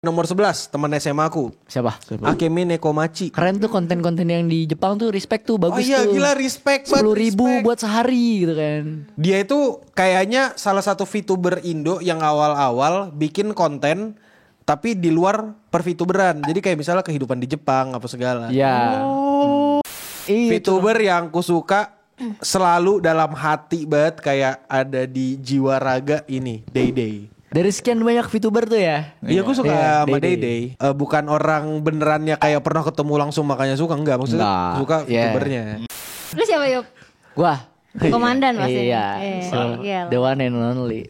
Nomor 11 teman SMA aku. Siapa? Akemi Nekomachi. Keren tuh konten-konten yang di Jepang tuh, respect tuh, bagus Oh iya, tuh. gila, respect 10.000 respect. buat sehari gitu kan. Dia itu kayaknya salah satu VTuber Indo yang awal-awal bikin konten tapi di luar per-VTuberan. Jadi kayak misalnya kehidupan di Jepang apa segala. Iya. Iya, VTuber yang kusuka selalu dalam hati banget, kayak ada di jiwa raga ini, Day Day. dari sekian banyak VTuber tuh ya. Iya, gue suka Iya, sama Day Day Day. Bukan orang benerannya kayak pernah ketemu langsung makanya suka, enggak. Maksudnya Enggak, suka iya. VTubernya. Lu siapa Yup? Gua. Komandan pasti. Iya. So, Iya. the one and only.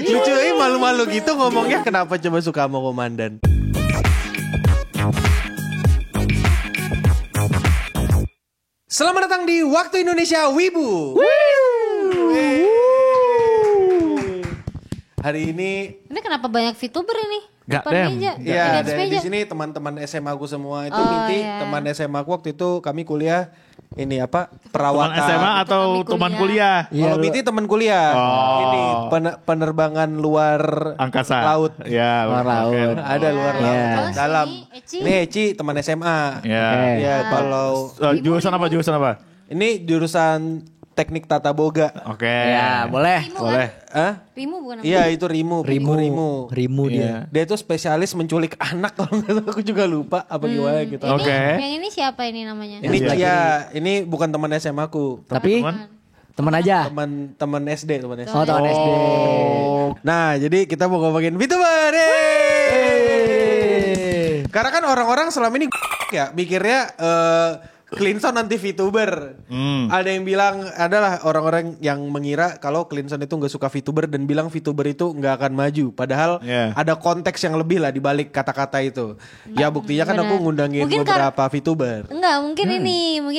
Lucu, malu-malu gitu ngomongnya, kenapa coba suka sama komandan. Selamat datang di Waktu Indonesia Wibu. Hari ini Ini kenapa banyak VTuber ini? Gak Depan dem. meja. ya Di atas di meja. sini teman-teman SMA aku semua itu. Oh, Miti, iya. teman SMA aku waktu itu kami kuliah ini apa? Teman Perawatan. SMA atau Kami teman kuliah. kuliah? Kalau Miti teman kuliah. Oh. Ini penerbangan luar Angkasa. laut. Ya, Luar oke. laut. Ada luar Iya. laut. Terus Dalam. ini Eci. Ini Eci teman SMA. Ya. Oke. Ya kalau Jurusan apa? Jurusan apa? ini jurusan teknik tata boga. Oke. Ya, boleh. Rimu Boleh. Hah? Kan? Rimu bukan nama? Iya itu Rimu. Rimu dia. Dia tuh spesialis menculik anak, kalau nggak salah, aku juga lupa apa gimana gitu. Ini, Oke. Yang ini siapa ini namanya? Ini Iya. Cia, ini bukan teman SMA aku. Tapi Teman? teman aja. Teman SD, teman SD. Oh, teman SD. Nah, jadi kita mau ngomongin VTuber. Yeay. Karena kan orang-orang selama ini ya mikirnya Clinson anti VTuber. Ada yang bilang, adalah orang-orang yang mengira kalau Clinson itu nggak suka VTuber dan bilang VTuber itu nggak akan maju. Padahal Yeah. ada konteks yang lebih lah di balik kata-kata itu. Ya buktinya kan Benar. aku ngundangin Mungkin beberapa VTuber. Enggak, mungkin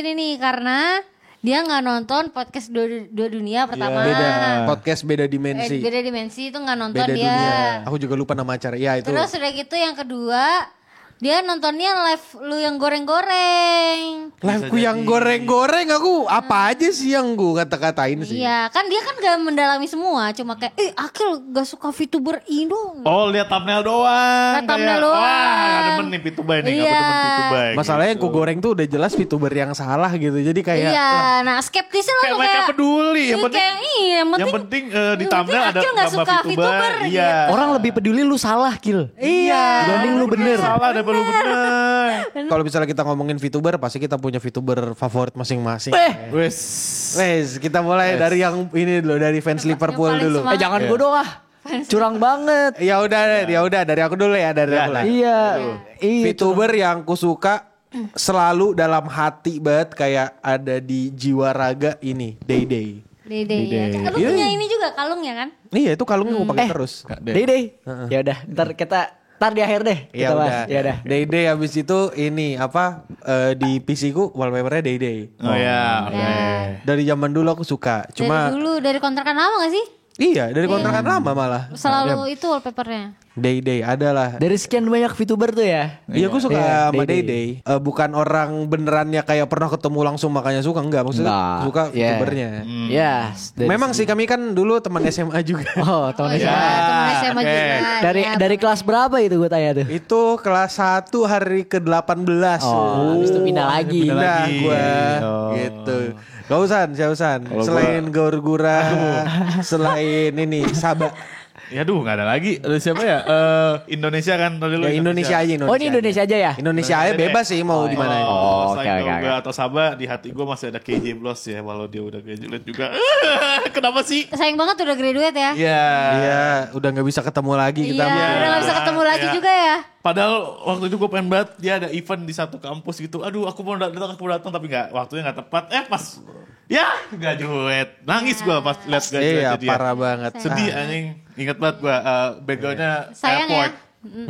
ini karena dia nggak nonton podcast dua dunia pertama. Beda podcast, beda dimensi. Beda dimensi itu nggak nonton Beda dia. dunia. Aku juga lupa nama acara. Ya itu. Terus udah gitu yang kedua, dia nontonnya live lu yang goreng-goreng. Live-ku yang goreng-goreng, aku apa aja sih yang gue kata-katain sih. Iya, kan dia kan gak mendalami semua, cuma kayak Akil gak suka VTuber Indo. Oh, lihat thumbnail doang. Lihat thumbnail Kayak, doang. Wah, gak demen nih VTuber nih, Iya. gak demen VTuber. Masalahnya yang gitu. ku goreng tuh udah jelas VTuber yang salah gitu. Jadi kayak Iya, nah skeptisnya lah Kayak tuh mereka peduli, yang penting kayak, iya, yang penting di thumbnail ada Akil gak gambar suka VTuber. Iya. Orang lebih peduli lu salah, Kil. iya. Dibanding lu bener. Salah daripada lu bener. Kalau misalnya kita ngomongin VTuber, pasti kita punya VTuber favorit masing-masing. Wes. Wes, kita mulai dari yang ini dulu, dari fans Liverpool paling dulu. semangat. Jangan gue doang. Curang banget. Ya udah dari aku dulu ya, dari aku lah. Iya. Iya. VTuber yang kusuka selalu dalam hati banget, kayak ada di jiwa raga ini, Day Day. Dede ya. Lu punya ini juga kalungnya kan? Iya, itu kalungnya gue pakai terus. Dede. Ya udah, ntar di akhir deh Ya kita bahas. udah. Ya udah. Day Day habis itu ini apa di PC ku wallpapernya Day Day. Oh ya, oke. Dari zaman dulu aku suka. Cuma Dari dulu, dari kontrakan lama gak sih? iya, dari kontrakan lama malah. Selalu itu wallpapernya. Day Day adalah. Dari sekian banyak VTuber tuh ya. Iya, aku suka Iya, sama Day Day Day. Bukan orang benerannya kayak pernah ketemu langsung makanya suka, enggak. Maksudnya Enggak. suka Iya. VTubernya. Ya. Memang sih kami kan dulu teman SMA juga. Oh, teman SMA. Temen SMA oke. juga. Dari kelas berapa itu gue tanya tuh? Itu kelas 1 hari ke-18. Oh, habis itu pindah lagi. Pindah Pindah lagi. gua Oh. gitu. Gausan. Selain Gorgura, selain ini Sabah. Ya duh, gak ada lagi. Ada siapa ya? Indonesia kan tadi lu. Ya Indonesia aja, Indonesia. Oh, ini Indonesia aja ya? Indonesia aja bebas sih mau di mana. Oh, Selain oke, oke, Gorga oke. atau Sabah, di hati gue masih ada KJ Bloss ya, walau dia udah graduate juga. Kenapa sih? Sayang banget udah graduate ya. Iya. Iya, udah nggak bisa ketemu lagi kita. Iya, mah. udah gak bisa ketemu lagi Iya. juga ya. Padahal waktu itu gue pengen banget dia ada event di satu kampus gitu. Aduh, aku mau datang tapi nggak, waktunya nggak tepat. Pas ya graduate, nangis gue pas lihat Iya, graduate dia. parah banget. Sedih anjing. Ingat banget gue backgroundnya Sayang airport.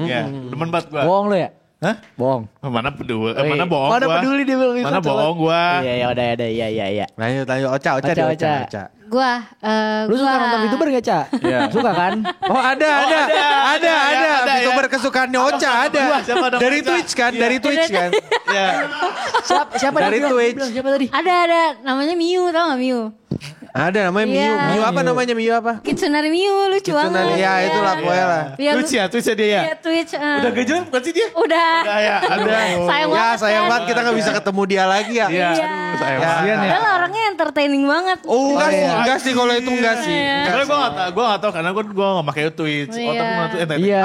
Ya, demen banget gue. Bohong lu ya? Hah? Bohong. Mana peduli? Oh, iya. Mana bohong Mana gua? peduli dia bilang gitu, Mana coba. bohong gua? Iya, ya udah, iya. Lanjut, Ocha Ocha, deh, Ocha. Ocha. Gua, Lu suka nonton VTuber gak, Ca? Iya. Suka kan? Oh ada. ada, VTuber ya. kesukaannya Ocha ada. Gua, siapa namanya, Dari Ocha? Twitch kan, Iya. dari Twitch kan. Ya. Siapa Dari dia bilang? Twitch. Dia bilang, siapa tadi? ada namanya Miu, tau gak Miu? Ada namanya Miu. Iya. Miu apa namanya? Miu apa? Kitsunari Miu lucu banget. Ya itulah pokoknya lah. Iya, Twitch ya dia ya. Iya, Twitch. Udah gak jelas bukan sih dia? Udah. Udah ya, aduh. Sayang Ya banget. sayang kan? banget kita gak bisa ketemu dia lagi ya. Iya. Iya. Aduh, sayang Ya. banget. Padahal orangnya entertaining banget. Oh enggak sih kalau itu enggak sih. Karena gue gak tau karena gue gak pakai Twitch. Iya. Otak gue tuh Iya.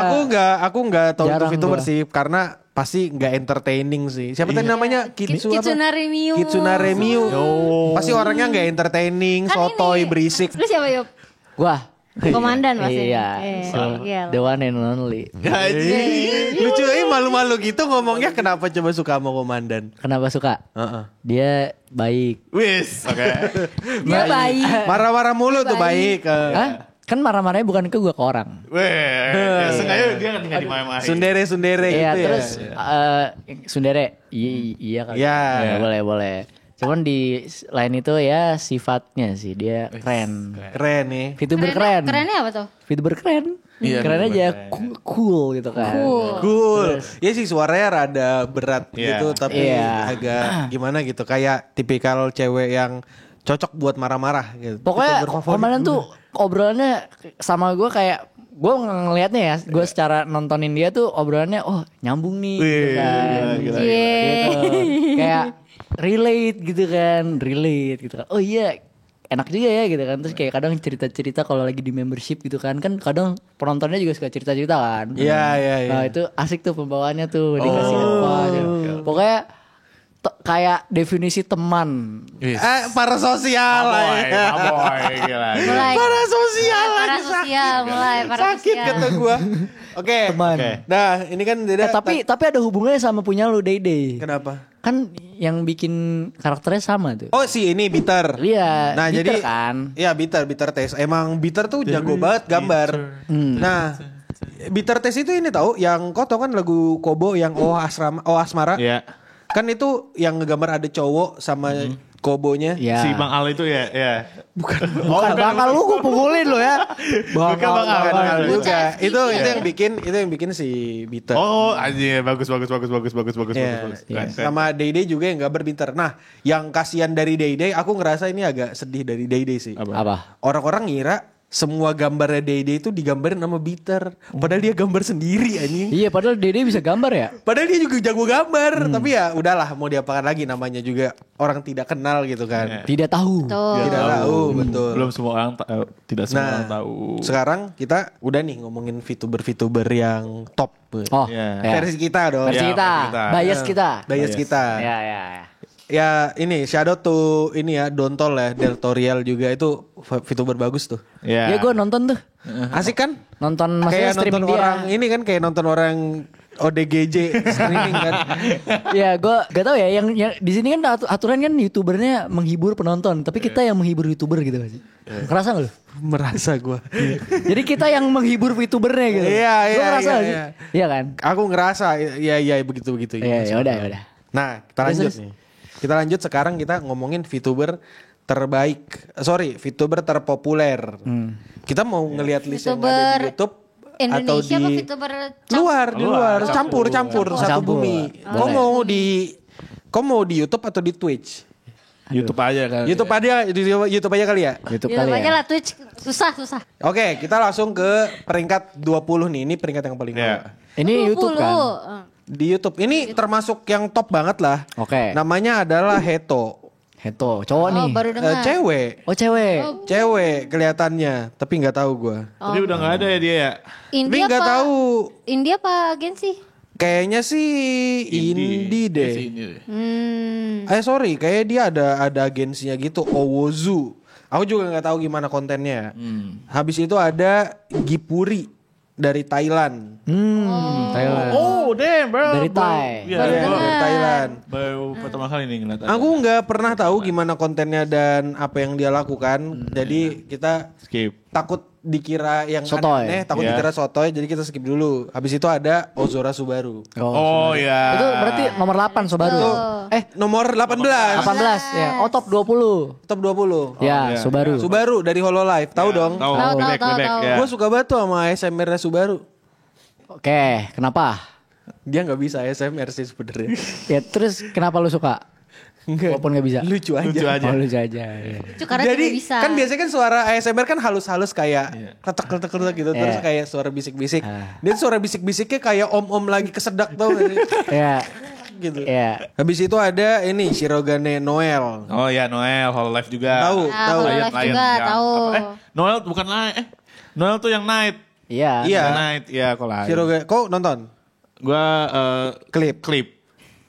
Aku enggak tahu itu Jarang VTuber gua. sih karena pasti enggak entertaining sih. Siapa tadi namanya? Kitsunari Miu. Kitsunare Miu. Pasti orangnya enggak entertaining, Kan sotoy, ini. berisik. Lu siapa Yop? Gua. Komandan pasti. Iya. So, Iya. the one and only. Lucu malu-malu gitu ngomongnya kenapa coba suka sama komandan? Kenapa suka? Heeh. Dia baik. Wis, oke. Dia baik. Marah-marah mulu tuh baik. Hah? Kan marah-marahnya bukan ke gue, ke orang. Weh, ya, sengaja dia tinggal di main-main. Sundere Iya, gitu terus ya. Sundere, iya kali. Iya. Ya, boleh. Cuman di lain itu ya sifatnya sih dia keren. Keren nih. VTuber keren. Kerennya apa tuh? VTuber keren. Iya, Keren VTuber aja, keren. cool gitu kan. Cool. Ya sih suaranya rada berat Iya. gitu tapi Iya. agak gimana gitu kayak tipikal cewek yang cocok buat marah-marah gitu. Pokoknya VTuber favorit. kemarin tuh obrolannya sama gue kayak gue ngelihatnya ya, gue secara nontonin dia tuh obrolannya nyambung nih gitu Wih, kan. gila. Gitu. Kayak relate gitu kan. Oh iya, enak juga ya gitu kan. Terus kayak kadang cerita-cerita kalau lagi di membership gitu kan kadang penontonnya juga suka cerita-cerita kan. Iya. Nah itu asik tuh pembawaannya tuh dikasih apa gitu. Pokoknya kayak definisi teman. Wis. Para sosial Boy, ya. gila. Mulai. Para sosial Para lagi sosial, mulai para sakit sosial. kata gua. Oke. Teman. Oke. Nah, ini kan beda. Tapi ada hubungannya sama punya lu Day. Kenapa? Kan yang bikin karakternya sama tuh. Oh si ini Bitter. Iya, Nah Bitter jadi kan. Iya Bitter Taste. Emang Bitter tuh jago banget gambar. Nah Bitter Taste itu ini tahu yang kau tau kan lagu Kobo yang Asmara. Iya. Kan itu yang ngegambar ada cowok sama Kobonya. Iya. Si Bang Al itu ya. Bukan bakal lu gue pukulin lo ya. Bukan Bang Al. Bukan Bang Al. juga. Itu yang bikin si Bitter. Oh, anjir, bagus. Iya. Keren. Sama Day juga yang gambar Bitter. Nah, yang kasihan dari Day aku ngerasa ini agak sedih dari Day sih. Apa? Orang-orang ngira semua gambarnya Day itu digambarin sama Bitter. Padahal dia gambar sendiri anjing. Iya, padahal Dede bisa gambar ya. Padahal dia juga jago gambar. Tapi ya udahlah mau diapakan lagi, namanya juga orang tidak kenal gitu kan. Tidak tahu. Tuh. Tidak tahu betul. Belum semua orang tidak semua Nah, orang tahu. sekarang kita udah nih ngomongin VTuber yang top. Oh, Iya. ya. Versi kita dong. Versi Ya, kita, versi kita. bias kita. Bias kita. Ya. Ya ini shadow tuh ini ya Dontol ya Deltorial juga itu VTuber bagus tuh. Iya. Ya gue nonton tuh. Asik kan? Nonton maksudnya Kayak nonton streaming dia. orang ini kan kayak nonton orang ODGJ streaming kan. Ya gue gak tau ya yang di sini kan aturan kan YouTubernya menghibur penonton, tapi kita yang menghibur YouTuber gitu gak sih? Kerasa gak lu? Merasa gue. Jadi kita yang menghibur VTubernya gitu. Iya, Lu iya, ngerasa iya, gak sih? iya. Iya kan? Aku ngerasa ya begitu. Iya, ya udah. Nah, kita lanjut Terus? nih. Kita lanjut sekarang kita ngomongin VTuber terbaik. VTuber terpopuler. Kita mau ngelihat list yang ada VTuber di YouTube Indonesia atau apa di VTuber di luar, campur Campur. satu Campur. bumi. Boleh. Kau mau di YouTube atau di Twitch? YouTube aja kan. YouTube aja kali ya. YouTube YouTube kali aja ya. lah Twitch susah. Oke, kita langsung ke peringkat 20 nih. Ini peringkat yang paling bawah. Iya. Ini YouTube kan? Di YouTube ini termasuk yang top banget lah. Oke. Namanya adalah Heto. Heto, cowok nih. Oh baru dengar. Cewek. Oh cewek. Cewek kelihatannya, tapi nggak tahu gua. Tapi udah nggak ada ya dia ya. Tapi India nggak apa? tahu. India apa agensi? Kayaknya sih indie deh. Ini deh. Sorry, kayak dia ada agensinya gitu, Owozu. Aku juga nggak tahu gimana kontennya. Habis itu ada Gipuri dari Thailand. Thailand. Oh, damn bro. Dari Thai. Iya, Baru gua dengar. Dari Thailand. baru pertama kali nih ngeliat. Aku nggak pernah tahu gimana kontennya dan apa yang dia lakukan. Jadi kita Skip. takut dikira yang Sotoy. aneh, takut Iya. dikira sotoy, jadi kita skip dulu. Habis itu ada Ozora Subaru. Oh ya. Itu berarti nomor 8 Subaru. Nomor 18. 18 ya. Oh top 20. Top 20. Ya, iya. Subaru. Subaru dari Hololive, tahu dong? Tahu. Tahu, Bebek, tahu, bebek, tahu. ya. Gue suka banget tuh sama ASMR-nya Subaru. Oke, kenapa? Dia nggak bisa ASMR sih sebenarnya. Ya terus kenapa lu suka? Walaupun gak bisa. Lucu aja. Lucu aja. Oh, lucu aja. Iya. Itu karena Jadi tidak bisa. kan biasanya kan suara ASMR kan halus-halus kayak Iya. kletek-kletek gitu. Terus Iya. kayak suara bisik-bisik. Dia tuh suara bisik-bisiknya kayak om-om lagi kesedak tau gak sih? Iya. Gitu. Iya. Habis itu ada ini Shirogane Noel. Oh ya Noel, Hololive juga. Tahu, Ah, tahu. Hololive juga, tahu. Noel bukan Night. Noel tuh yang Night. Iya. Iya. Yang Night, iya kok lain. Shirogane, kau nonton? Gua Klip.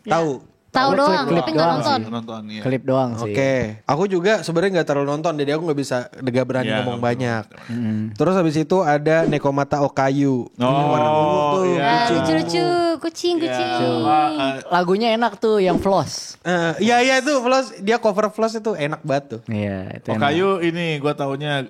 Tahu. Tahu doang, klip tapi nggak doang nonton. Nonton ya. Klip doang sih. Oke, aku juga sebenarnya nggak terlalu nonton, jadi aku nggak berani Iya, ngomong nggak banyak. Terus habis itu ada Nekomata Okayu. Ini warna ungu tuh. iya. Ah, lucu-lucu, kucing. Lagunya enak tuh yang Floss. Iya itu Floss, dia cover Floss itu enak banget tuh. Iya, itu enak. Okayu ini gue taunya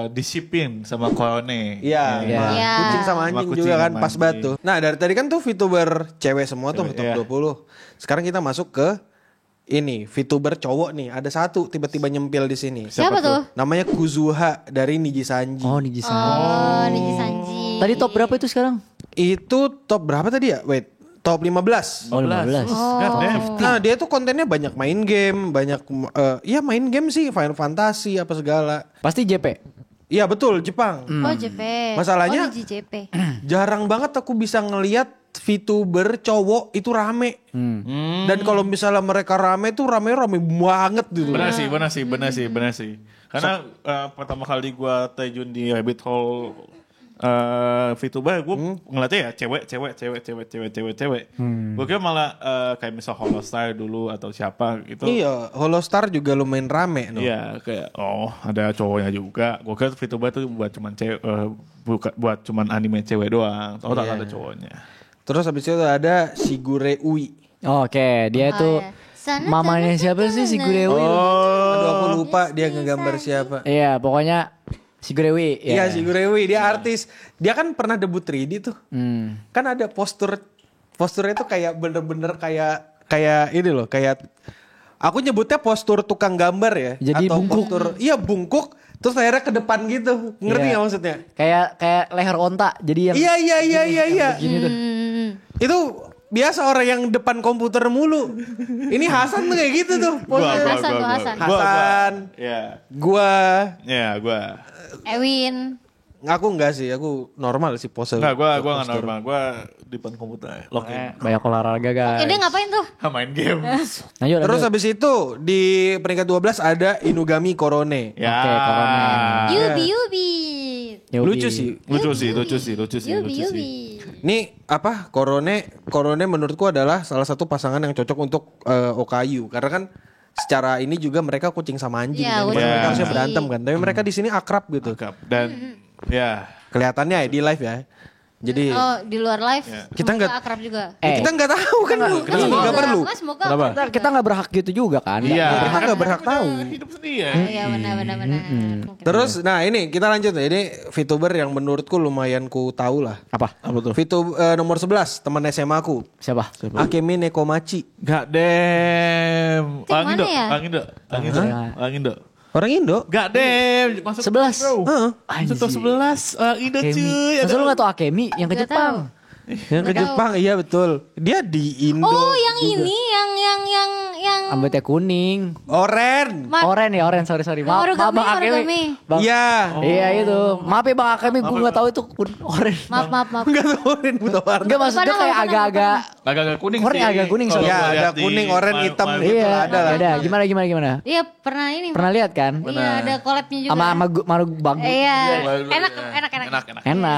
disiplin sama Korone. Iya, Iya. sama Iya. kucing sama Sama anjing kucing juga kan sama pas banget anjing. tuh. Nah dari tadi kan tuh VTuber cewek semua tuh Cewek, top iya. 20. Sekarang kita masuk ke ini VTuber cowok nih. Ada satu tiba-tiba nyempil di sini. Siapa tuh? Namanya Kuzuha dari Niji Sanji. Oh, Niji-san. Oh, Niji Sanji. Tadi top berapa itu sekarang? Itu top berapa tadi ya? Wait, top 15. Oh, 15. God damn. Nah dia tuh kontennya banyak main game, banyak ya main game sih, Final Fantasy apa segala. Pasti JP. Iya betul Jepang. Oh, JP. Masalahnya- Oh, Niji JP. Jarang banget aku bisa ngelihat VTuber cowok itu rame. Dan kalau misalnya mereka rame tuh rame banget gitu. Benar sih. Karena pertama kali gue terjun di rabbit hole VTuber, gue ngeliatnya ya cewek. Gue kira malah kayak misal Holostar dulu atau siapa gitu. Iya, Holostar juga lumayan rame. No? Iya, kayak ada cowoknya juga. Gue kira VTuber tuh buat cuman cewek, buat cuman anime cewek doang. Ternyata ada cowoknya. Terus habis itu ada Shigure Ui. Oke, dia tuh iya. Sana, mamanya sana, siapa sih si Gurewi? Aduh aku lupa dia ngegambar siapa. Iya, pokoknya si Gurewi. Iya Shigure Ui, dia artis. Dia kan pernah debut 3D tuh. Kan ada posturnya tuh kayak bener-bener kayak ini loh, kayak aku nyebutnya postur tukang gambar ya. Jadi atau bungkuk. bungkuk terus akhirnya ke depan gitu. Ngerti Iya. nggak maksudnya? Kayak leher onta. Jadi yang Iya. gini tuh. Itu biasa orang yang depan komputer mulu. Ini Hasan tuh kayak gitu tuh. Hasan. Hasan. Iya. Gua Gue. Ewin. aku enggak sih, aku normal sih pose. Enggak, gue gak normal. Gue di depan komputer. Login. Banyak olahraga guys. Dia ngapain tuh? Main game. Lanjut, Terus lanjut. habis itu di peringkat 12 ada Inugami Korone. Ya. Oke, Korone. Yubi. Yobi. Lucu sih. Lucu sih. Yubi. Ini apa? Korone menurutku adalah salah satu pasangan yang cocok untuk Okayu karena kan secara ini juga mereka kucing sama anjing. Iya, Daripada kucing mereka sama harusnya anjing. berantem kan. Tapi mereka di sini akrab gitu. Dan ya. Kelihatannya ya di live ya. Jadi Oh, di luar live. Kita nggak- akrab juga. kita nggak tahu kan. Nggak perlu. Mas, semoga. Kita nggak berhak gitu juga kan. Iya. Kita nggak berhak tahu. Hidup sendiri ya. Iya, benar. Terus nah ini kita lanjut ya. Ini VTuber yang menurutku lumayan ku tahu lah. Apa? VTuber nomor 11 teman SMA aku. Siapa? Akemi Nekomachi. God damn. Itu yang mana ya? Orang Indo. Orang Indo. God damn. Masuk 11. Heeh. Masuk top 11. Orang Indo Akemi. cuy. Masa lu gak tau Akemi yang ke Nggak Jepang? Yang ke Jepang, iya betul. Dia di Indo. Oh, yang ini yang Rambutnya kuning. Oren. Oren, sorry. Maaf, Origami, Bang Akemi. origami. Bang- Iya. Iya itu. Maaf ya Bang Akemi, gue gak tahu itu oren. Maaf. Enggak tahu Oren buta warna. Enggak maksudnya kayak agak-agak. Agak kuning Warnanya sih. agak kuning Kalau soalnya. gua Iya, lihat ada di kuning, oranye, ma- hitam ma- gitu. Iya, ada lah. ada. Gimana? Iya, pernah ini. Pernah lihat kan? Iya, ada collabnya juga. Sama Maru Bagus. Iya. Enak. Enak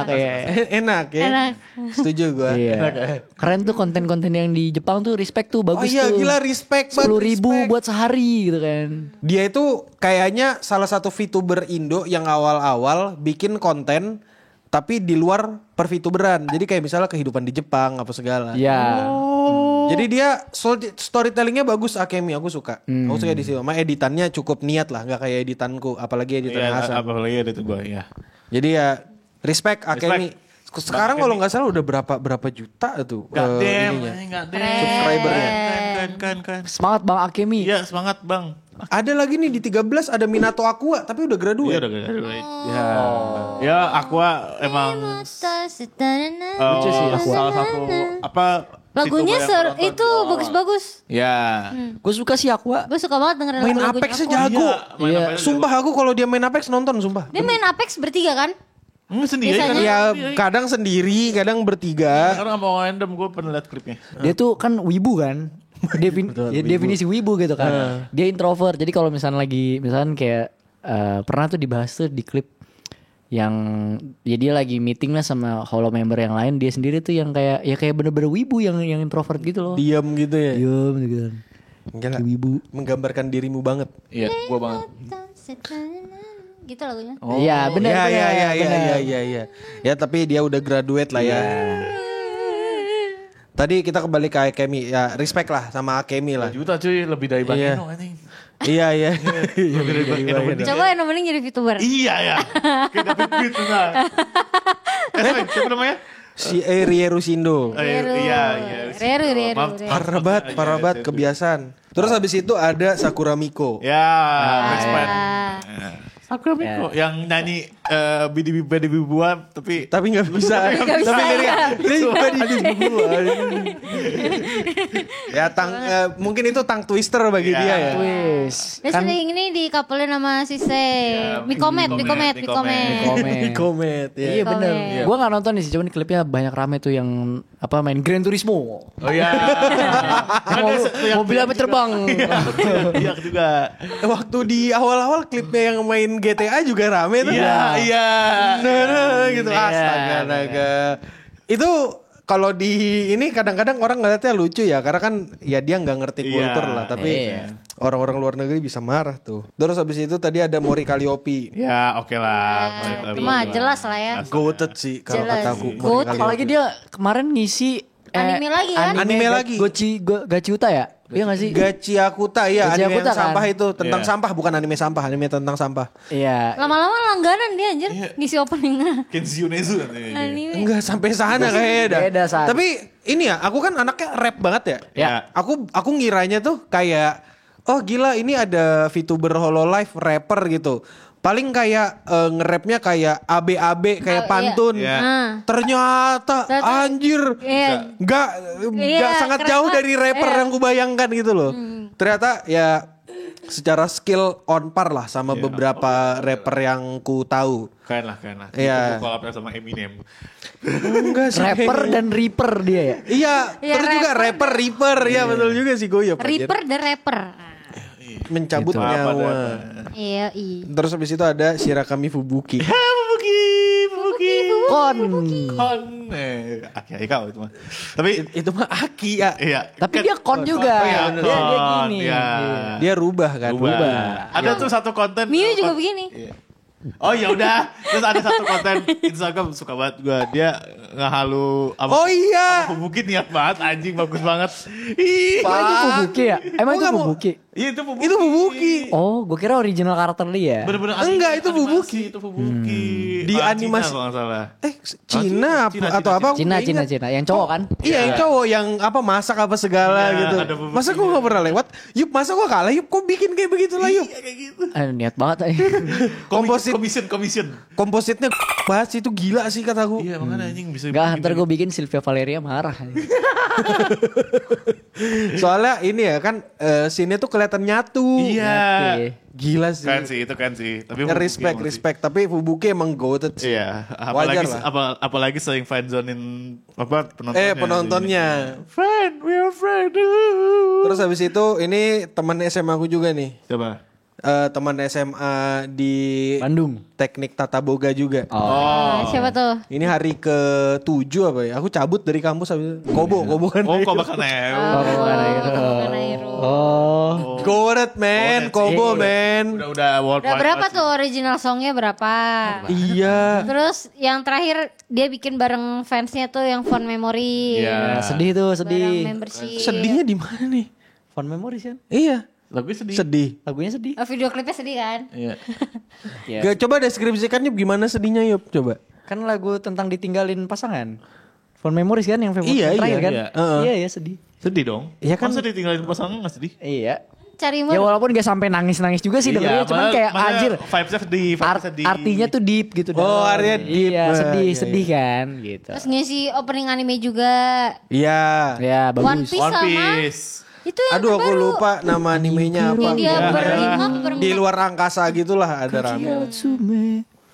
ya. Enak ya. Enak. Setuju gua. Iya. Keren tuh konten-konten yang di Jepang tuh respect tuh Oh bagus iya tuh. gila respect banget. 10.000 respect. buat sehari gitu kan. Dia itu kayaknya salah satu VTuber Indo yang awal-awal bikin konten tapi di luar per VTuberan. Jadi kayak misalnya kehidupan di Jepang apa segala. Iya. Jadi dia storytellingnya bagus Akemi, aku suka. Aku suka di situ. Sama editannya cukup niat lah, nggak kayak editanku, apalagi editan Iya, Hasan. apalagi ada tuh gue ya. Jadi ya respect Akemi. Sekarang kalau nggak salah udah berapa juta tuh God damn, ininya. god damn. Subscribernya. Keren. Semangat Bang Akemi. Iya, semangat Bang. Ada lagi nih di 13 ada Minato Aqua tapi udah graduate. Iya udah graduate. Ya, Aqua emang Lucu sih, Aqua. salah satu apa Lagunya VTuber yang penonton itu di awal. bagus-bagus. Ya. Gue suka sih Aqua. Gue suka banget dengerin Main lagu-lagunya Apex Aqua. jago. Main Iya. apa aja Sumpah aku kalau dia main Apex nonton sumpah. Dia main Apex bertiga kan? Sendiri kan. Biasanya. Ya kadang sendiri, kadang bertiga. Karena mau random gue pernah liat klipnya. Dia tuh kan wibu kan. Definisi wibu gitu kan. Dia introvert. Jadi kalau misalnya kayak pernah tuh dibahas tuh di klip yang ya dia lagi meeting lah sama hollow member yang lain, dia sendiri tuh yang kayak bener-bener wibu yang introvert gitu loh. Diam gitu ya. Diam gitu kan. Gila. Kayak wibu. Menggambarkan dirimu banget. Iya, gue banget. Gitu lagunya. Iya benar Ya, benar. benar. ya. Ya tapi dia udah graduate lah ya. Tadi kita kembali ke Akemi, ya respect lah sama Akemi lah. Juta cuy, lebih dari Iya. Bageno anjing. Iya. Lebih dari Bageno bener. Coba yang nemenin jadi VTuber. Iya ya. Kayak dapet duit benar. Siapa namanya? Si Rieru Sindo. Iya. Reru. Maaf. Parah banget kebiasaan. Terus habis itu ada Sakura Miko. Ya, respect. Ah. Sakura Miko yang nyanyi Bidi Bubuan tapi Tapi nggak bisa. Tapi liriknya ya mungkin itu tang twister bagi Iya. dia ya. Wis. Dia sering ini di couple nama si Se. Mikomet. Komet ya. Iya bener. Iya. Gue gak nonton nih sih, cuman klipnya banyak rame tuh yang main Gran Turismo. Oh iya. Mobil apa terbang. Iya juga. Waktu di awal-awal klipnya yang main GTA juga rame tuh. Iya. Nah, gitu. Iya. Astaga, naga. Itu kalau di ini kadang-kadang orang ngeliatnya lucu ya, karena kan ya dia nggak ngerti kultur lah, tapi Iya. orang-orang luar negeri bisa marah tuh. Terus habis itu tadi ada Mori Calliope. Ya, oke lah. Itu mah jelas lah ya. Goated sih kalau Jelas. kataku. Mori Goat, Calliope. Apalagi dia kemarin ngisi Anime lagi kan? Anime lagi. Gachiuta ya? Iya gak sih? Gachiakuta ya, anime yang Gachiakuta kan? sampah itu tentang Iya. sampah, bukan anime sampah, anime tentang sampah. Iya. Lama-lama langganan dia anjir ngisi openingnya. Kenshi Yonezu. Anime. Enggak sampai sana kayaknya dah. Beda, San. Tapi ini ya, aku kan anaknya rap banget ya. Ya. Aku ngiranya tuh kayak oh gila ini ada VTuber Hololive rapper gitu. Paling kayak nge-rapnya kayak ABAB kayak Oh, iya. pantun. Iya. Ternyata anjir Iya. nggak Iya, sangat keren jauh banget. dari rapper Iya. yang ku bayangkan gitu loh. Ternyata ya secara skill on par lah sama beberapa rapper yang ku tahu. Keren lah. Iya. Itu collab sama Eminem. Enggak sih. Rapper dan Reaper dia ya? Iya, Iya, terus juga rapper Reaper ya betul juga sih Goyop. anjir. Reaper the Rapper. Mencabut Gitu. nyawa. Iya. Terus habis itu ada Shirakami Fubuki. Fubuki. Kon. Kon. Aki kau itu mah. Tapi Itu mah Aki ya. iya. Tapi dia kon juga. Oh, iya, Dia kon, gini. iya. Dia rubah kan. Ada tuh satu konten. Miu juga begini. Iya. Oh ya udah. Terus ada satu konten Instagram suka banget gua. Dia ngehalu sama Oh iya. Fubuki niat banget anjing bagus banget. Ih. Emang itu Fubuki ya? Emang Kok itu nggak mau- Fubuki? Iya itu Fubuki. Itu Fubuki. Oh, gue kira original karakter dia. Bener-bener Enggak, itu animasi, Fubuki. Itu Fubuki. Di Ah, animasi- Cina kalau nggak salah. Cina atau apa? aku Cina, nggak ingat. Cina. Yang cowok kan? Iya yang cowok yang apa masak apa segala Iya, gitu. ada Fubuki. Masa gua gak pernah lewat? Yup masa gua kalah? Yup kok bikin kayak begitu lah Yup? Kayak gitu. Niat banget aja. Komposit. Commission. Kompositnya bahas itu gila sih kataku. Iya makanya anjing bisa. Enggak, ntar gue bikin Sylvia Valeria marah. Soalnya ini ya kan scene-nya tuh kelihatan nyatu. Iya. Gila sih. Keren sih itu keren sih. Tapi Fubuki Respect, emang sih. respect. Tapi Fubuki emang goated sih. Iya, Wajar apalagi lah. apalagi sering friendzonin apa penontonnya. Penontonnya. Friend, we are friend. Terus habis itu ini teman SMA aku juga nih. Coba. Teman SMA di Bandung. Teknik Tata Boga juga. Ah, siapa tuh? Ini hari ke-7 apa ya? Aku cabut dari kampus habis itu. Kobo kan. Oh, kok bakal neo. Oh. Goated man, Kobo man. Udah world Udah berapa tuh original songnya berapa? Iya. Terus yang terakhir dia bikin bareng fansnya tuh yang Fond Memory. Iya. Sedih tuh, Bareng sedih. membership. Sedihnya di mana nih? Fun memories kan? Iya. Lagu sedih. Sedih. Lagunya sedih. Oh, video klipnya sedih kan? Iya. Ya. Gak coba deskripsikan Yup gimana sedihnya Yup coba. Kan lagu tentang ditinggalin pasangan. Fun memories kan yang favorite Iya, terakhir iya, kan? iya. Iya, iya sedih. Sedih dong. Iya kan? Masa ditinggalin pasangan gak sedih? Iya. cari Ya walaupun gak sampai nangis-nangis juga sih dengernya, cuman kayak anjir. Vibes-nya sedih, sedih. Artinya tuh deep gitu. Oh, artinya deep. Iya, sedih, Iya, sedih kan gitu. Terus ngisi opening anime juga. Iya. Ya One bagus. Piece One sama Piece. itu yang Aduh aku terbaru. lupa nama animenya apa. Yang dia Iya. berlima berempat. Di luar angkasa gitulah ada rame.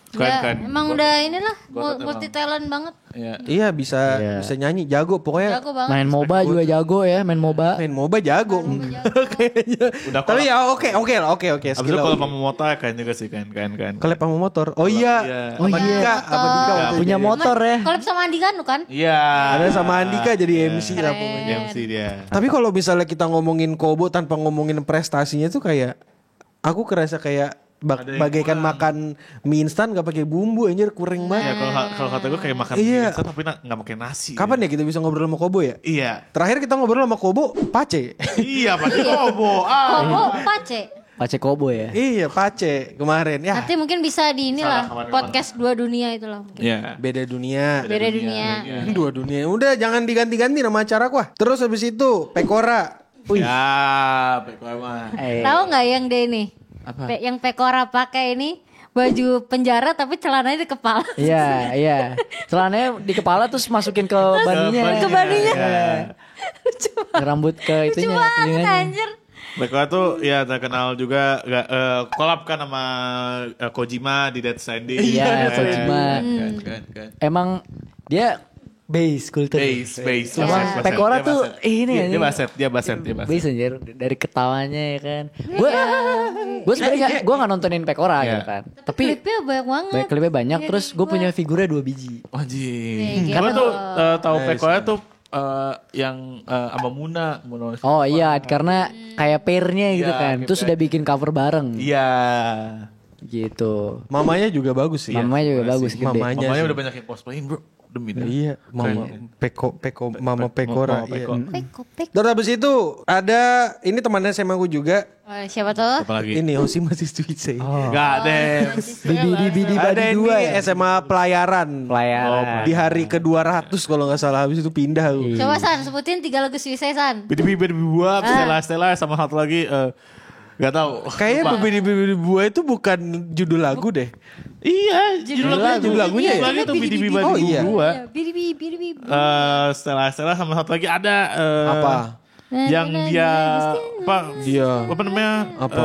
Keren. Emang udah inilah Gotot multi talent banget. Iya. Iya bisa nyanyi jago pokoknya. Jago banget. Main MOBA juga jago ya, main MOBA. Main MOBA jago. Kayaknya. Udah Tapi ya oke Abis itu skill kalau oke. kamu motor keren juga sih, keren. Collab sama motor. Oh iya. Oh Apa iya. Dika? Apa Dika waktu itu? Punya motor ya. Collab sama Andika nu kan? Iya. Ada sama Andika jadi MC lah Keren. pokoknya. MC dia. Tapi kalau misalnya kita ngomongin Kobo tanpa ngomongin prestasinya tuh kayak aku kerasa kayak Ada yang bagaikan makan mie instan gak pakai bumbu anjir kurang Ya banget. kalau kata gue kayak makan Iya. mie instan tapi nggak pakai nasi. Kapan ya kita bisa ngobrol sama Kobo ya? Iya. Terakhir kita ngobrol sama Kobo Pace. Iya pasti Kobo. Kobo Pace. Pace Kobo ya. Iya Pace kemarin ya. Nanti mungkin bisa di inilah Salah, kemarin. podcast dua dunia itu lah. Iya. Beda dunia. Beda dunia. Dua dunia. Udah jangan diganti-ganti nama acara gua. Terus habis itu Pekora. Ya, Peko mah. Tahu nggak yang dia ini? Yang Pekora pakai ini baju penjara tapi celananya di kepala. Iya, iya. Celananya di kepala terus masukin ke baninya. Ke baninya. Rambut ke Lucu itunya, banget telinganya. anjir. Peko tuh ya terkenal juga collab kan sama Kojima di Death Stranding. Iya, Kojima. Kan. Emang dia bass kultur. Bass. Iya. Pekora tuh ini Dia baset. bass anjir dari ketawanya ya kan. Gue sebenarnya gue nggak nontonin Pekora Iya. gitu kan. Tapi Klipnya banyak banget. klipnya banyak terus gue punya figurnya 2 biji. Anjing. Iya, Gue gitu. tuh tahu Peko tuh yang sama Muna. Oh iya karena kayak pairnya gitu Iya, kan. kayak Terus udah bikin cover bareng Iya. gitu. Mamanya juga bagus sih. Mamanya juga bagus gede. Mamanya Mamanya sih. udah banyak yang cosplayin bro. Demi dah. Iya, Mama Peko Mama Pekora. Mama Iya. Peko. Peko. Terus habis itu ada ini temannya SMA gue juga. Oh, siapa tuh? Apa lagi? Ini Hoshi masih Twitch. Enggak deh. Bidi Ada badi ini 2 ya. SMA pelayaran. Pelayaran. Di hari ke-200 kalau nggak salah habis itu pindah aku. Coba San, sebutin 3 lagu Suicide San. Bidi buah, Stella sama satu lagi enggak tahu. Kayaknya Lupa. Bibidi Buah itu bukan judul lagu deh. Iya, Judul lagunya ya? Lagi tuh Bidi Oh, iya. buah. Bidi. Stella sama satu lagi ada Apa? yang dia apa? Dia. Apa namanya? Apa?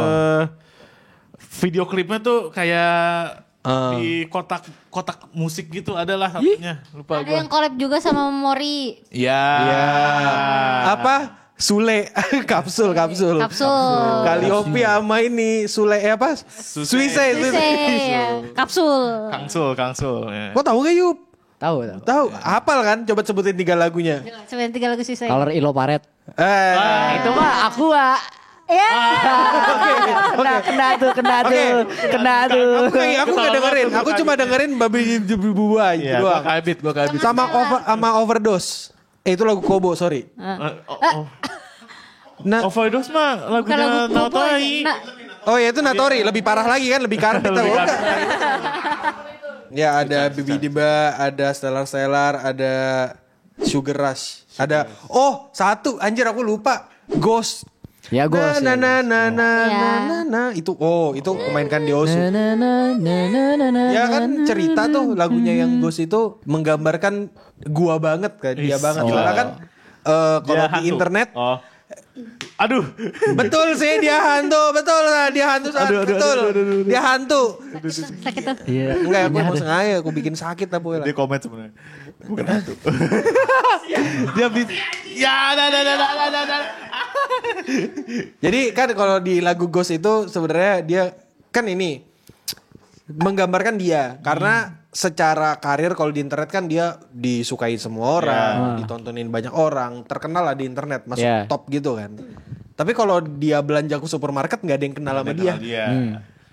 Video klipnya tuh kayak Ah. di kotak musik gitu adalah satunya. Lupa Ada gua. yang collab juga sama Mori. Iya. Iya. Apa? Sule kapsul. Kapsul. Kalliope sama ini Sule apa? Suicide. Suicide. Kapsul. Kangsul. Ya. Kok tahu gak Yup? Tahu. Tahu? Hafal kan? Coba sebutin 3 lagunya. Sebenarnya 3 lagu Suicide. Color Ilo Paret. Itu Itu mah aku Ya. kena tuh. Aku gak dengerin. Aku cuma dengerin Babi Buah Iya, itu gua doang. kabit. Sama Overdose. Itu lagu Kobo, sorry. Nah, Overdose mah Bukan lagunya lagu Kobo aja. Naotori. Nah, oh ya itu Natori, lebih parah lagi kan, lebih karet kita. Lebih karet. Ya ada Bibi Diba, ada Stellar, ada Sugar Rush, ada satu anjir aku lupa Ghost. Ya Ghost. Na na na na Ya. na na itu memainkan di Osu. Ya kan cerita tuh lagunya yang Ghost itu menggambarkan gua banget kan dia banget karena kan kalau Dia di hantu. internet Oh. Aduh. betul sih dia hantu betul dia hantu sakit tuh. Iya. enggak aku mau sengaja aku bikin sakit apa Dia komen sebenarnya. Bukan hantu. Dia ya dah. jadi kan kalau di lagu Ghost itu sebenarnya dia kan ini menggambarkan dia karena secara karir kalau di internet kan dia disukai semua orang, ditontonin banyak orang, terkenal lah di internet, masuk Yeah. top gitu kan. Tapi kalau dia belanja ke supermarket nggak ada yang kenal sama dia.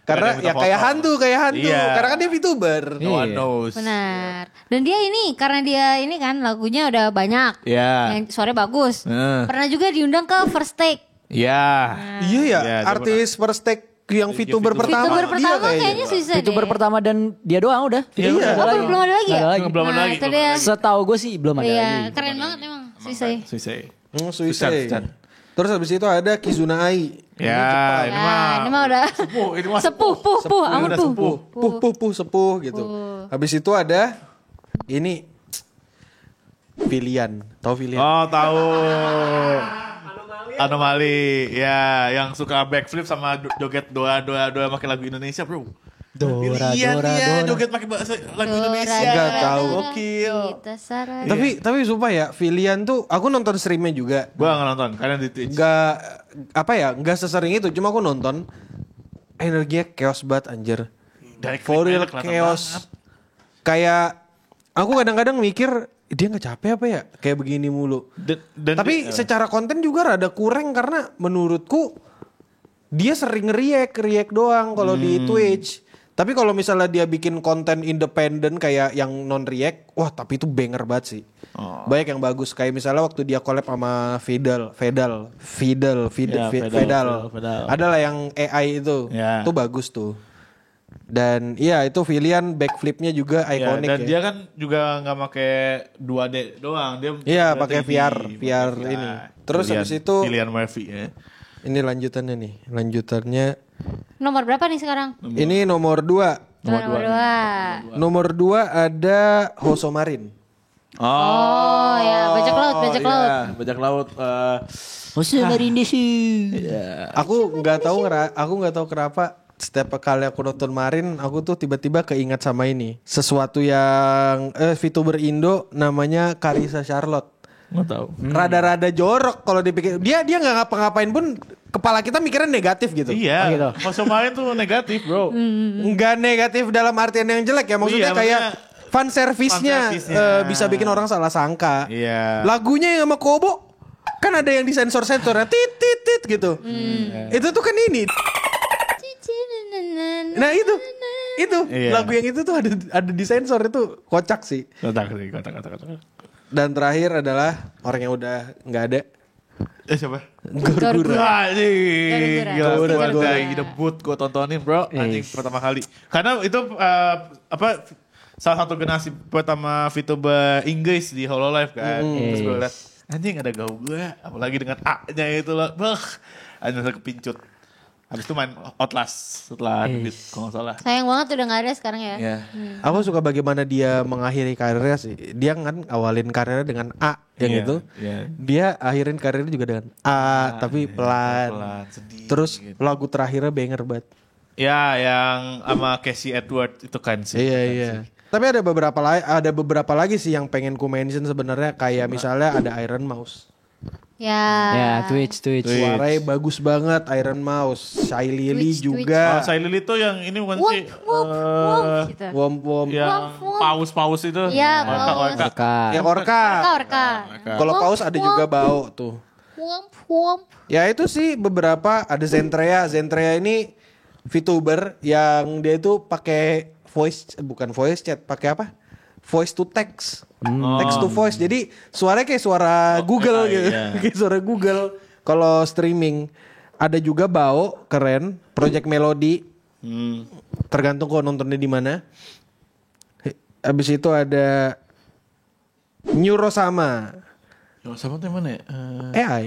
Karena ya kayak hantu. Iya. Karena kan dia VTuber. No one knows. Benar. Dan dia ini karena dia ini kan lagunya udah banyak. Iya. Yang suaranya bagus. Heeh. Pernah juga diundang ke First Take. Iya. Iya ya, Iya, dia artis first take yang VTuber pertama. VTuber dia pertama kayaknya susah deh. VTuber pertama dan dia doang udah. Iya. Nggak ada Oh, lagi. belum ada lagi ya? Nggak ada lagi. Belum ada Nah, lagi. itu dia. Setahu gue sih belum ada Iya, lagi. keren banget emang Suicide. Suicide. Suicide. Terus habis itu ada Kizuna Ai. Ya, ini mah. Ini mah udah Sepuh, ini mah sepuh, puh, Ini ampun udah puh. sepuh. sepuh gitu. Habis itu ada ini Filian. Tahu Filian? Oh, tahu. Anomali. Ya, yang suka backflip sama joget doa pakai lagu Indonesia, Bro. Dora, Filian Dora, dia Dora. joget pakai bahasa lagu Dora, Indonesia. Nggak Dora, tahu. Dora, Gokil. kita sarang. Tapi sumpah ya, Filian tuh aku nonton streamnya juga. Gua nggak nonton, kalian di Twitch. Nggak apa ya, nggak sesering itu. Cuma aku nonton energinya chaos banget anjir. Dari For real klipnya kelihatan chaos. banget. Kayak aku kadang-kadang mikir dia nggak capek apa ya kayak begini mulu. Dan Tapi secara konten juga rada kurang karena menurutku dia sering react doang kalau di Twitch. Tapi kalau misalnya dia bikin konten independen kayak yang non react, wah tapi itu banger banget sih. Banyak yang bagus kayak misalnya waktu dia collab sama Fidel. Ya, Fidel. Adalah yang AI itu. Ya. Itu bagus tuh. Dan iya itu Filian backflipnya juga Ya, ikonik dan ya. dia kan juga nggak pakai 2D doang, dia Iya, berarti pakai VR ini. Terus habis itu Pilihan Murphy ya. ini lanjutannya nih. Lanjutannya Nomor berapa nih sekarang? ini nomor 2. Nomor 2. Nomor 2 ada Hosomarin. Oh ya, bajak laut, bajak laut. Iya, bajak laut. Maksudnya dari Indonesia. Aku nggak tahu kenapa setiap kali aku nonton Marin, aku tuh tiba-tiba keingat sama ini. Sesuatu yang VTuber Indo namanya Karissa Charlotte. Nggak tahu. Rada-rada jorok kalau dipikir. Dia nggak ngapa-ngapain pun kepala kita mikirnya negatif gitu. Iya, Oh, gitu. Masuk main tuh negatif, bro. Nggak negatif dalam artian yang jelek ya. Maksudnya Iya, kayak maksudnya fan service-nya fan service-nya. bisa bikin orang salah sangka. Iya. Lagunya yang sama Kobo kan ada yang disensor-sensornya tit gitu. Itu tuh kan ini. Nah itu Iya. lagu yang itu tuh ada disensor itu kocak sih. Kotak. Dan terakhir adalah orang yang udah nggak ada. Siapa? Gorgura. Anjing. Gila, Gorgura. gua dari debut gue tontonin, bro. Anjing pertama kali. Karena itu salah satu generasi pertama VTuber Inggris di Hololive kan. Terus gue liat, anjing ada gaul gue. Apalagi dengan A-nya itu loh. Anjing kepincut. Habis itu main Outlast setelah debut, kalau nggak salah. Sayang banget udah gak ada sekarang ya. Iya. Aku suka bagaimana dia mengakhiri karirnya sih. Dia kan awalin karirnya dengan A yang Iya, itu. iya. Dia akhirin karirnya juga dengan A tapi pelan. pelan, sedih, Terus gitu. lagu terakhirnya banger banget. Ya, yang sama Casey Edward itu kan sih. Iya. Tapi ada beberapa lagi sih yang pengen ku mention sebenarnya kayak misalnya ada Iron Mouse. Ya. Ya, Twitch. Suaranya bagus banget Iron Mouse. Shy Lily Twitch. juga. Oh, Shy Lily tuh yang ini bukan Womp, sih? womp, gitu. Wom. Yang paus-paus itu. Iya, Orka. Orka. Ya Orka. Orka. Kalau paus ada juga bau tuh. Womp. Ya itu sih beberapa ada Zentrea. Zentrea ini VTuber yang dia itu pakai bukan voice chat, pakai apa? Voice to text. Text to voice. Jadi suaranya kayak suara Google AI, gitu. iya. Kayak suara Google kalau streaming. Ada juga Bao, keren. Project Melody. Tergantung kok nontonnya di mana. Habis itu ada Neurosama. Sama tuh yang mana ya? AI.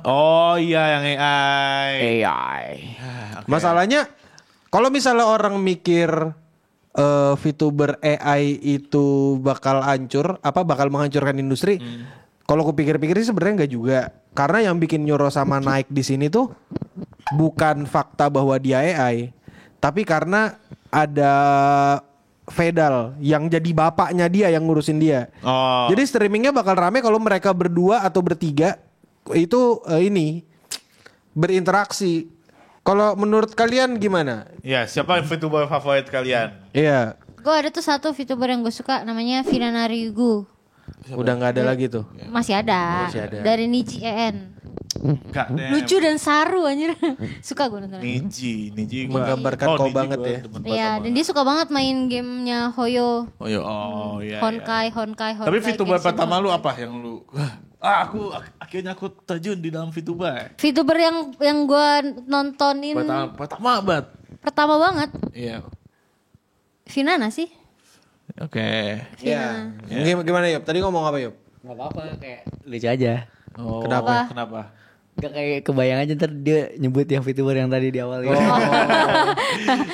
Oh iya yang AI. AI. Masalahnya kalau misalnya orang mikir VTuber AI itu bakal menghancurkan industri. Kalau aku pikir-pikir sih sebenarnya nggak juga. Karena yang bikin Neurosama naik di sini tuh bukan fakta bahwa dia AI, tapi karena ada Fedal yang jadi bapaknya dia yang ngurusin dia. Oh. Jadi streamingnya bakal rame kalau mereka berdua atau bertiga itu ini berinteraksi. Kalau menurut kalian gimana? Ya, siapa VTuber favorit kalian? Iya, Gue ada tuh satu VTuber yang gue suka namanya Virana Ryugu. udah nggak ada lagi tuh. Masih ada. Masih ada. Dari Niji EN. God damn. Lucu dan saru anjir. Suka gue nonton. Niji Menggambarkan kau Niji banget gua ya. demen banget Iya, sama. dan dia suka banget main gamenya Hoyo. Oh iya. Honkai. Tapi VTuber Genshin. pertama lu apa yang lu? Akhirnya aku terjun di dalam VTuber. VTuber yang gue nontonin Pertama banget. pertama banget. Iya. Vinana sih. Oke. Iya. Gimana Yop? Tadi ngomong apa Yop? Gak apa-apa kayak lucu aja. Oh, Kenapa? Kenapa? Gak kayak kebayang aja ntar dia nyebut yang VTuber yang tadi di awal gitu.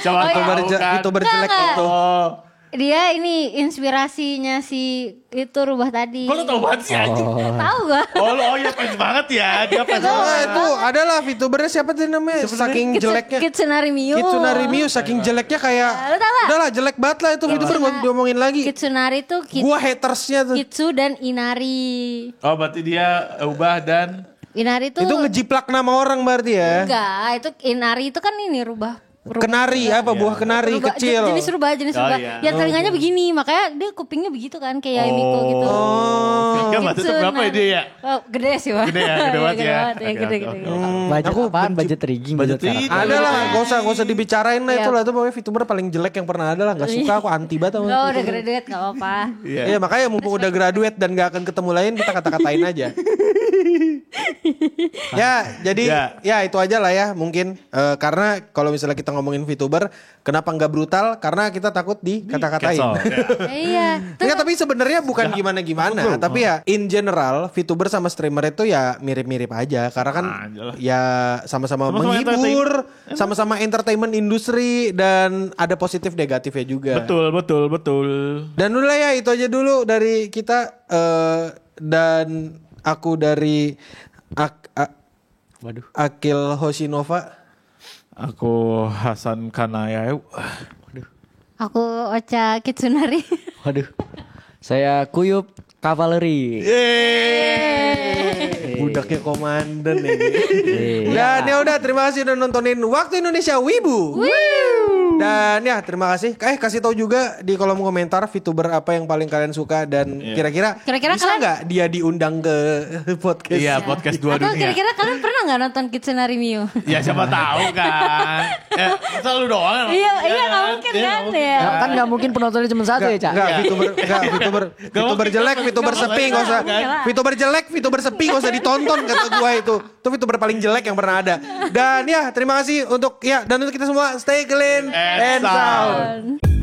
Coba VTuber jelek Enggak. itu. Dia ini inspirasinya si itu rubah tadi. Kok lu tau banget sih anjing? Tahu gak? Oh iya fans banget ya. Dia fans Oh, banget. itu adalah VTubernya siapa tuh namanya? Saking jeleknya. Kitsunari Miyu. Kitsunari Miyu saking jeleknya kayak Lu tau gak? udahlah jelek banget lah itu VTuber gak usah diomongin lagi. Kitsunari tuh Gua hatersnya tuh. Kitsu dan Inari. Oh berarti dia ubah dan Inari tuh Itu ngejiplak nama orang berarti ya. enggak, itu Inari itu kan ini rubah Kenari apa buah kenari rubah- kecil. jenis Oh, rubah. iya. Yang telinganya begini, makanya dia kupingnya begitu kan kayak Miko gitu. Oh. Kan berarti itu berapa ya dia ya? Oh, gede sih, Pak. Gede ya, gede banget ya. Gede, Oke, gede. oke. Budget apaan? Budget rigging, budget Budget rigging. karakter. Ada lah, gak usah dibicarain lah Iya. itu lah. Itu pokoknya VTuber paling jelek yang pernah ada lah. Gak suka, aku anti banget sama Oh, udah VTuber. graduate gak apa-apa. Iya makanya mumpung udah graduate dan gak akan ketemu lain kita kata-katain aja. Ya jadi ya itu aja lah ya mungkin. Karena kalau misalnya kita ngomongin VTuber, kenapa nggak brutal? Karena kita takut dikata-katain. Cancel, ya. Iya. Enggak, tapi sebenarnya bukan gimana-gimana, tapi ya in general VTuber sama streamer itu ya mirip-mirip aja karena kan Ajalah. ya sama-sama Sama-sama menghibur, sama-sama entertainment industri dan ada positif negatifnya juga. Betul. Dan udah ya itu aja dulu dari kita dan aku dari Akil Hoshinova. Aku Hasan Kanaya. Aku Ocha Kitsunari. Waduh. Saya Kuyup Cavalry. Budaknya komandan ya. Dan ya udah terima kasih udah nontonin Waktu Indonesia Wibu. Dan ya terima kasih. Kasih tahu juga di kolom komentar VTuber apa yang paling kalian suka dan kira-kira Kira-kira bisa kalian- nggak dia diundang ke podcast? Iya podcast dua Atau dunia. kira-kira kalian pernah gak nonton Kitsunari Miyu? Ya siapa tahu kan. Masa lu doang. Iya, gak mungkin kan ya. Ya, kan gak mungkin penontonnya cuma satu ya, Cak? Enggak, VTuber jelek, VTuber sepi nggak usah. VTuber jelek, VTuber sepi nggak usah ditonton kata gua itu. Itu VTuber paling jelek yang pernah ada. Dan ya terima kasih untuk dan untuk kita semua stay clean and sound.